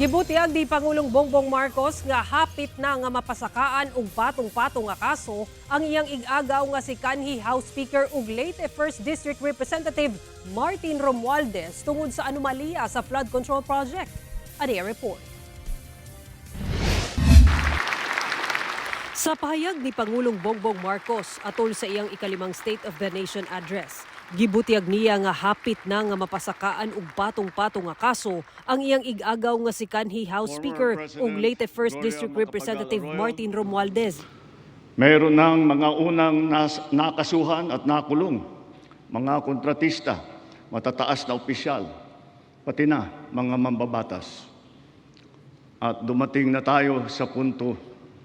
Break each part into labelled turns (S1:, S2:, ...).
S1: Gibutiag di Pangulong Bongbong Marcos nga hapit na nga mapasakaan og patong-patong nga kaso ang iyang ig-agaw nga si kanhi House Speaker ug Leyte 1st District Representative Martin Romualdez tungod sa anomalya sa flood control project. Ani report. Sa pahayag ni Pangulong Bongbong Marcos atol sa iyang ikalimang State of the Nation address, gibutiag niya nga hapit na nga mapasakaan og patong-patong nga kaso ang iyang ig-agaw nga si kanhi House Speaker ug Leyte 1st District Representative Martin Romualdez.
S2: Mayroon ng mga unang nakasuhan at nakulong, mga kontratista, matataas na opisyal, pati na mga mambabatas. At dumating na tayo sa punto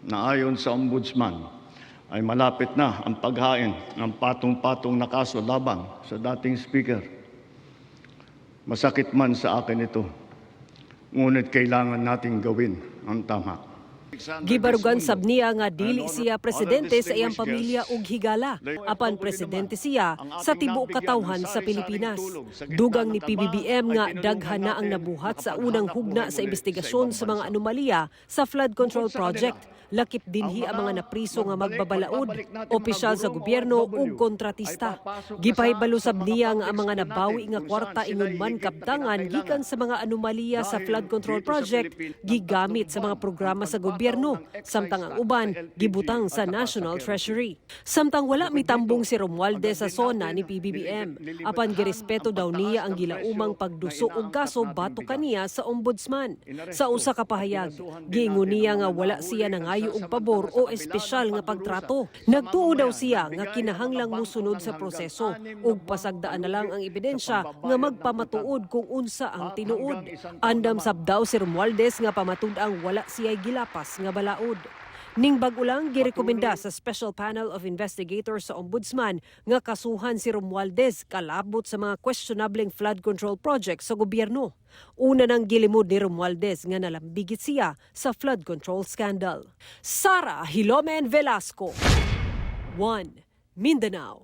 S2: na ayon sa Ombudsman ay malapit na ang paghain ng patong-patong na kaso laban sa dating Speaker. Masakit man sa akin ito, ngunit kailangan nating gawin ang tama.
S1: Gibarugan sab niya nga dili siya presidente sa iyang pamilya ug higala, apan presidente siya sa tibuok katawhan sa Pilipinas. Dugang ni PBBM nga daghan na ang nabuhat sa unang hugna sa investigasyon sa mga anomalya sa flood control project. Lakip dinhi ang mga napriso nga magbabalaod, opisyal sa gobyerno ug kontratista. Gipahibalo sab niya nga ang mga nabawi nga kwarta ingon man kaptangan gikan sa mga anomalya sa flood control project gigamit sa mga programa sa gobyerno, samtang ang uban gibutang sa National Treasury. Samtang wala mitambong si Romualdez sa sona ni PBBM, apan girespeto daw niya ang gilaumang pagduso og kaso bato kaniya sa Ombudsman. Sa usa ka pahayag, giingon niya nga wala siya nangayo og pabor o espesyal nga pagtrato. Nagtuo daw siya nga kinahanglang musunod sa proseso ug pasagdaan na lang ang ebidensya nga magpamatuod kung unsa ang tinuod. Andam sab daw si Romualdez nga pamatud-ang wala siya gilapas nga balaod. Ning bag-ulang girekomenda sa Special Panel of Investigators sa Ombudsman nga kasuhan si Romualdez kalabot sa mga questionableng flood control project sa gobyerno. Una nang gilimod ni Romualdez nga nalambigit siya sa flood control scandal. Sara Hilomen Velasco, 1 Mindanao.